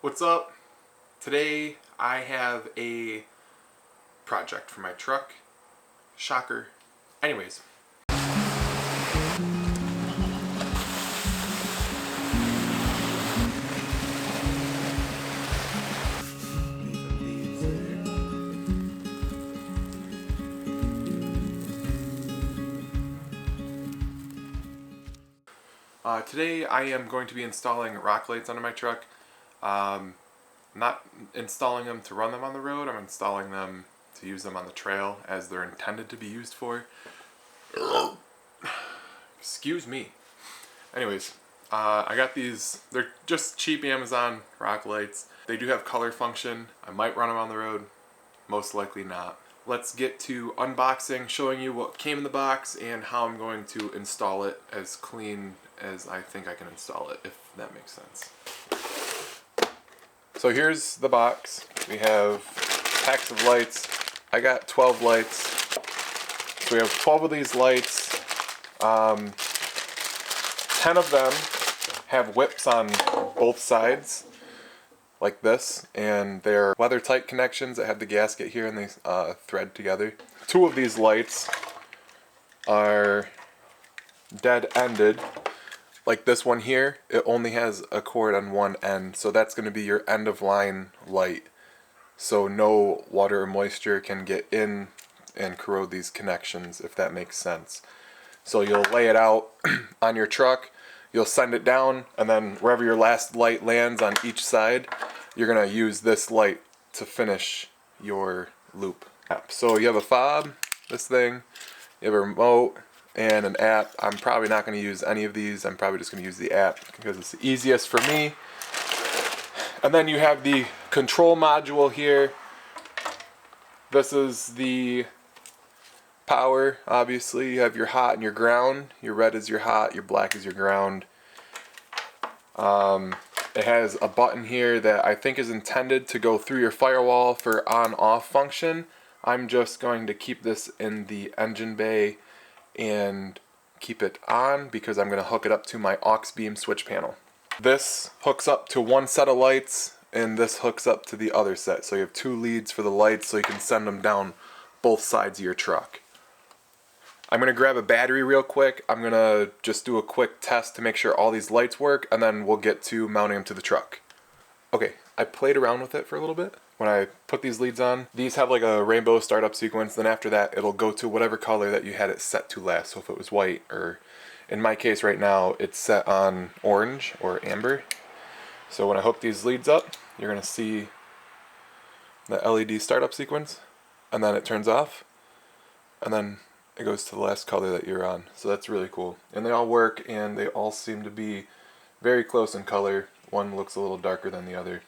What's up? Today I have a project for my truck. Shocker. Anyways. Today I am going to be installing rock lights onto my truck. Not installing them to run them on the road, I'm installing them to use them on the trail as they're intended to be used for. Excuse me. Anyways, I got these, they're just cheap Amazon rock lights. They do have color function. I might run them on the road, most likely not. Let's get to unboxing, showing you what came in the box and how I'm going to install it as clean as I think I can install it, if that makes sense. So here's the box. We have packs of lights. I got 12 lights. So we have 12 of these lights. 10 of them have whips on both sides, like this, and they're weather tight connections that have the gasket here and they thread together. 2 of these lights are dead-ended. Like this one here, it only has a cord on one end, so that's going to be your end of line light. So no water or moisture can get in and corrode these connections, if that makes sense. So you'll lay it out on your truck, you'll send it down, and then wherever your last light lands on each side, you're going to use this light to finish your loop. So you have a fob, this thing, you have a remote, and an app. I'm probably not going to use any of these. I'm probably just going to use the app because it's the easiest for me. And then you have the control module here. This is the power, obviously. You have your hot and your ground. Your red is your hot, your black is your ground. It has a button here that I think is intended to go through your firewall for on-off function. I'm just going to keep this in the engine bay and keep it on because I'm going to hook it up to my aux beam switch panel. This hooks up to one set of lights and this hooks up to the other set. So you have 2 leads for the lights so you can send them down both sides of your truck. I'm going to grab a battery real quick. I'm going to just do a quick test to make sure all these lights work and then we'll get to mounting them to the truck. Okay, I played around with it for a little bit. When I put these leads on, these have like a rainbow startup sequence, then after that it'll go to whatever color that you had it set to last. So if it was white, or in my case right now it's set on orange or amber. So when I hook these leads up, you're going to see the LED startup sequence, and then it turns off, and then it goes to the last color that you're on. So that's really cool. And they all work, and they all seem to be very close in color. One looks a little darker than the other.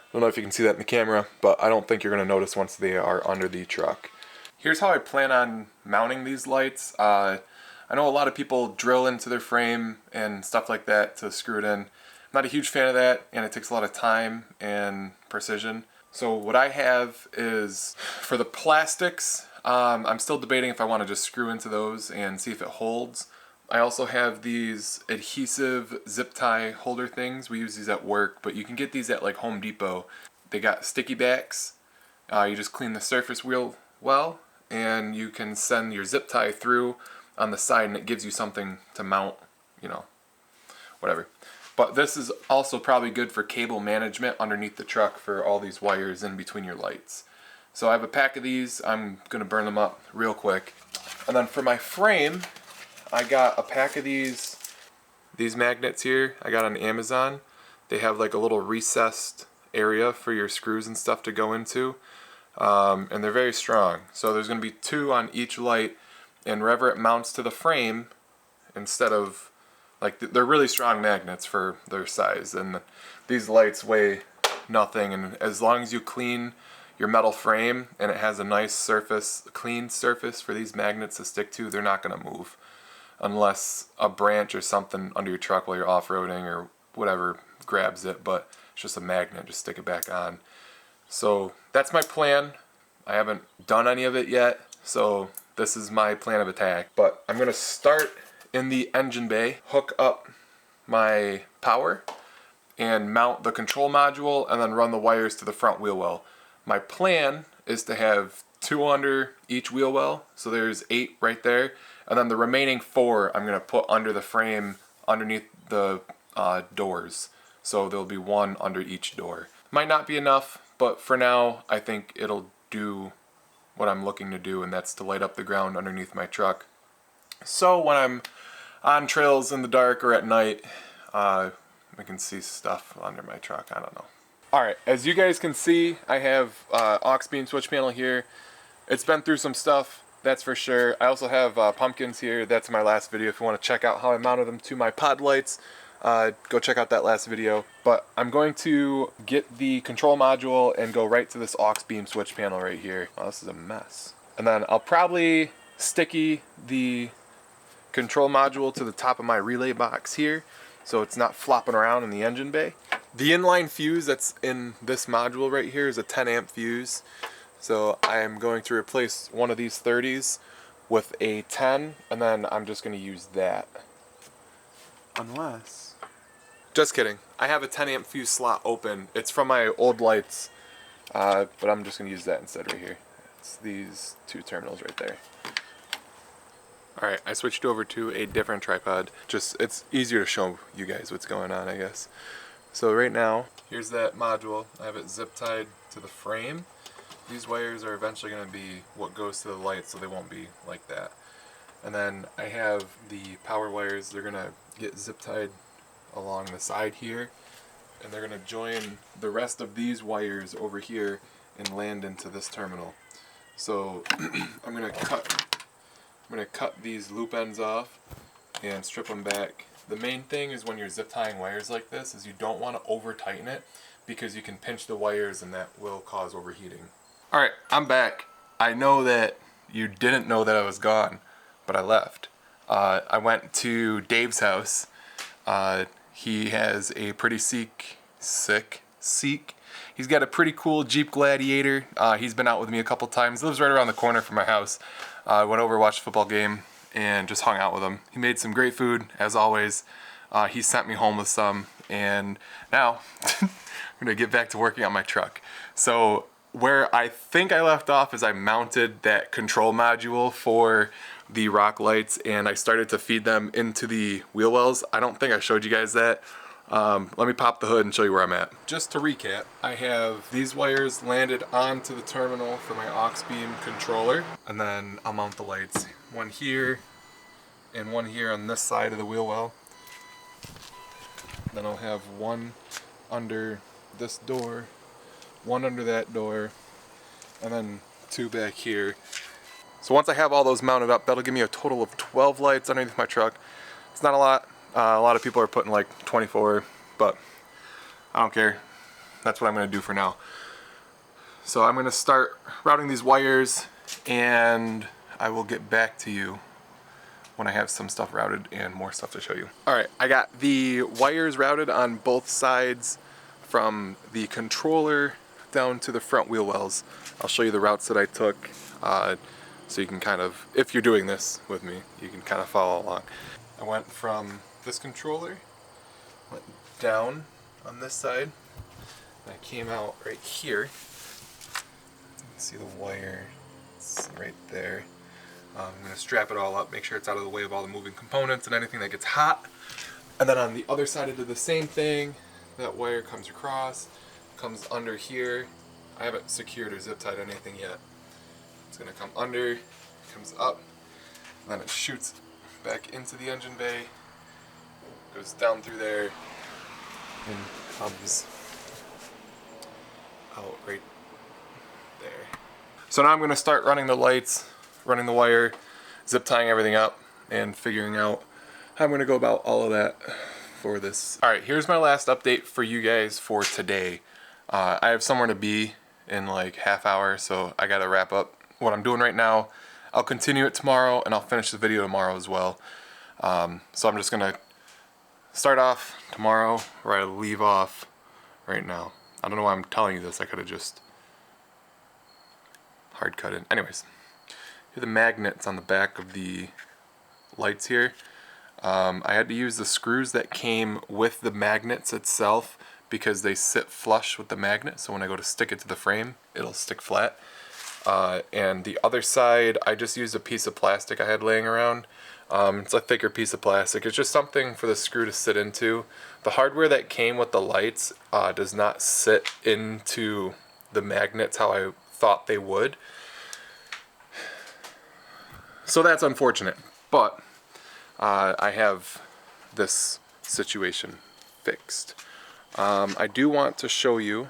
I don't know if you can see that in the camera, but I don't think you're going to notice once they are under the truck. Here's how I plan on mounting these lights. I know a lot of people drill into their frame and stuff like that to screw it in. I'm not a huge fan of that, and it takes a lot of time and precision. So what I have is, for the plastics, I'm still debating if I want to just screw into those and see if it holds. I also have these adhesive zip tie holder things. We use these at work, but you can get these at like Home Depot. They got sticky backs. You just clean the surface real well, and you can send your zip tie through on the side, and it gives you something to mount, you know, whatever. But this is also probably good for cable management underneath the truck for all these wires in between your lights. So I have a pack of these. I'm going to burn them up real quick. And then for my frame, I got a pack of these magnets here. I got on Amazon. They have like a little recessed area for your screws and stuff to go into. And they're very strong. So there's going to be 2 on each light, and wherever it mounts to the frame, instead of, like, they're really strong magnets for their size. And these lights weigh nothing, and as long as you clean your metal frame and it has a nice surface, clean surface for these magnets to stick to, they're not going to move. Unless a branch or something under your truck while you're off-roading or whatever grabs it, but it's just a magnet, just stick it back on. So that's my plan. I haven't done any of it yet, so this is my plan of attack. But I'm going to start in the engine bay, hook up my power, and mount the control module and then run the wires to the front wheel well. My plan is to have 2 under each wheel well, so there's 8 right there, and then the remaining 4 I'm going to put under the frame underneath the doors, so there'll be 1 under each door. Might not be enough, but for now I think it'll do what I'm looking to do, and that's to light up the ground underneath my truck. So when I'm on trails in the dark or at night, we can see stuff under my truck. I don't know. Alright, as you guys can see, I have aux beam switch panel here. It's been through some stuff, that's for sure. I also have pumpkins here. That's my last video. If you want to check out how I mounted them to my pod lights, go check out that last video. But I'm going to get the control module and go right to this aux beam switch panel right here. Oh, this is a mess. And then I'll probably sticky the control module to the top of my relay box here, so it's not flopping around in the engine bay. The inline fuse that's in this module right here is a 10 amp fuse. So I am going to replace one of these 30s with a 10, and then I'm just going to use that. Unless... Just kidding. I have a 10 amp fuse slot open. It's from my old lights, but I'm just going to use that instead right here. It's these 2 terminals right there. Alright, I switched over to a different tripod. It's easier to show you guys what's going on, I guess. So right now, here's that module. I have it zip tied to the frame. These wires are eventually going to be what goes to the light, so they won't be like that. And then I have the power wires. They're going to get zip tied along the side here, and they're going to join the rest of these wires over here and land into this terminal. So I'm going to cut these loop ends off and strip them back. The main thing is when you're zip tying wires like this is you don't want to over tighten it, because you can pinch the wires and that will cause overheating. Alright, I'm back. I know that you didn't know that I was gone, but I left. I went to Dave's house. He has a pretty sick. He's got a pretty cool Jeep Gladiator. He's been out with me a couple times. He lives right around the corner from my house. I went over, watched a football game, and just hung out with him. He made some great food, as always. He sent me home with some, and now I'm going to get back to working on my truck. So where I think I left off is I mounted that control module for the rock lights, and I started to feed them into the wheel wells. I don't think I showed you guys that. Let me pop the hood and show you where I'm at. Just to recap, I have these wires landed onto the terminal for my aux beam controller, and then I'll mount the lights. One here and one here on this side of the wheel well. Then I'll have one under this door, one under that door, and then 2 back here. So once I have all those mounted up, that'll give me a total of 12 lights underneath my truck. It's not a lot. A lot of people are putting like 24, but I don't care. That's what I'm going to do for now. So I'm going to start routing these wires, and I will get back to you when I have some stuff routed and more stuff to show you. Alright, I got the wires routed on both sides from the controller down to the front wheel wells. I'll show you the routes that I took, so you can kind of, if you're doing this with me, you can kind of follow along. I went from this controller, went down on this side, and I came out right here. You can see the wire, it's right there. I'm going to strap it all up, make sure it's out of the way of all the moving components and anything that gets hot. And then on the other side I did the same thing. That wire comes across, comes under here. I haven't secured or zip tied anything yet. It's going to come under, comes up, and then it shoots back into the engine bay, goes down through there, and comes out right there. So now I'm going to start running the lights, running the wire, zip tying everything up, and figuring out how I'm going to go about all of that for this. Alright, here's my last update for you guys for today. I have somewhere to be in like half hour, so I got to wrap up what I'm doing right now. I'll continue it tomorrow, and I'll finish the video tomorrow as well. So I'm just going to start off tomorrow where I leave off right now. I don't know why I'm telling you this. I could have just hard cut it. Anyways, here are the magnets on the back of the lights here. I had to use the screws that came with the magnets itself because they sit flush with the magnet, so when I go to stick it to the frame, it'll stick flat. And the other side, I just used a piece of plastic I had laying around. It's a thicker piece of plastic. It's just something for the screw to sit into. The hardware that came with the lights does not sit into the magnets how I thought they would. So that's unfortunate, but I have this situation fixed. I do want to show you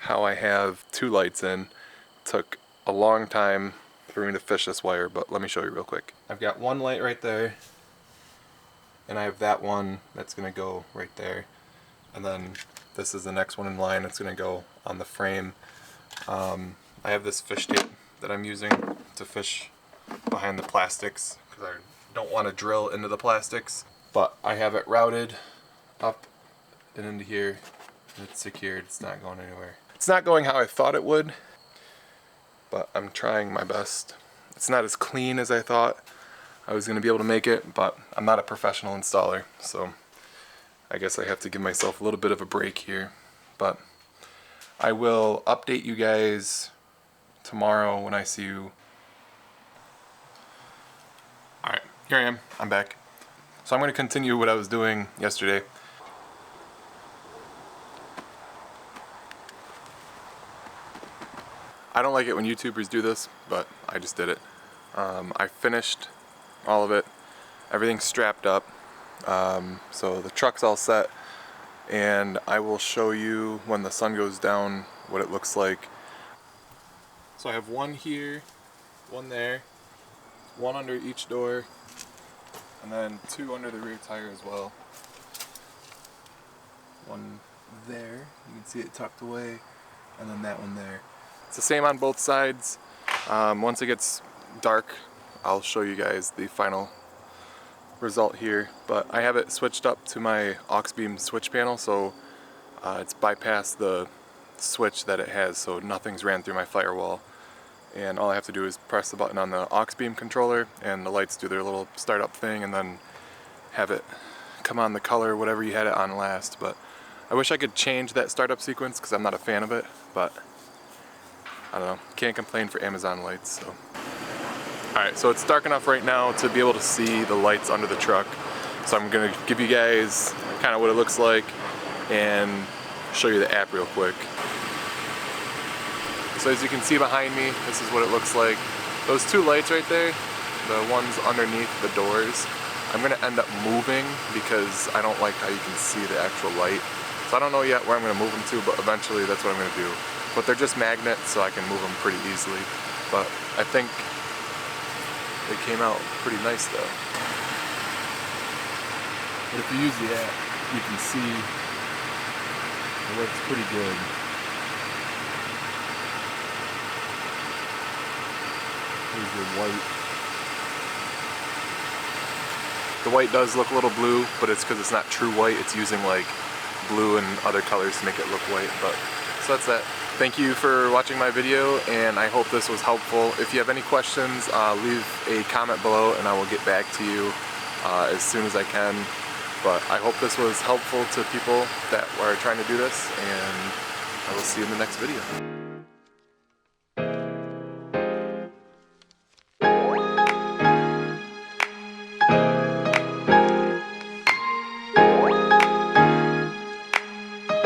how I have two lights in. Took a long time for me to fish this wire, but let me show you real quick. I've got one light right there, and I have that one that's gonna go right there, and then this is the next one in line. It's gonna go on the frame. I have this fish tape that I'm using to fish behind the plastics because I don't want to drill into the plastics, but I have it routed up and into here. It's secured. It's not going anywhere. It's not going how I thought it would, but I'm trying my best. It's not as clean as I thought I was going to be able to make it, but I'm not a professional installer, so I guess I have to give myself a little bit of a break here. But I will update you guys tomorrow when I see you. Alright, here I am. I'm back. So I'm going to continue what I was doing yesterday. I don't like it when YouTubers do this, but I just did it. I finished all of it. Everything's strapped up. So the truck's all set, and I will show you when the sun goes down what it looks like. So I have one here, one there, one under each door, and then two under the rear tire as well. One there, you can see it tucked away, and then that one there. It's the same on both sides. Once it gets dark, I'll show you guys the final result here. But I have it switched up to my aux beam switch panel, so it's bypassed the switch that it has, so nothing's ran through my firewall. And all I have to do is press the button on the aux beam controller, and the lights do their little startup thing, and then have it come on the color, whatever you had it on last. But I wish I could change that startup sequence because I'm not a fan of it, but I don't know, can't complain for Amazon lights. So. Alright, so it's dark enough right now to be able to see the lights under the truck. So I'm going to give you guys kind of what it looks like and show you the app real quick. So as you can see behind me, this is what it looks like. Those two lights right there, the ones underneath the doors, I'm going to end up moving because I don't like how you can see the actual light. So I don't know yet where I'm going to move them to, but eventually that's what I'm going to do. But they're just magnets, so I can move them pretty easily. But I think they came out pretty nice though. But if you use the app, you can see it works pretty good. Here's your white. The white does look a little blue, but it's because it's not true white. It's using like blue and other colors to make it look white. But so that's that. Thank you for watching my video, and I hope this was helpful. If you have any questions, leave a comment below and I will get back to you as soon as I can. But I hope this was helpful to people that are trying to do this, and I will see you in the next video.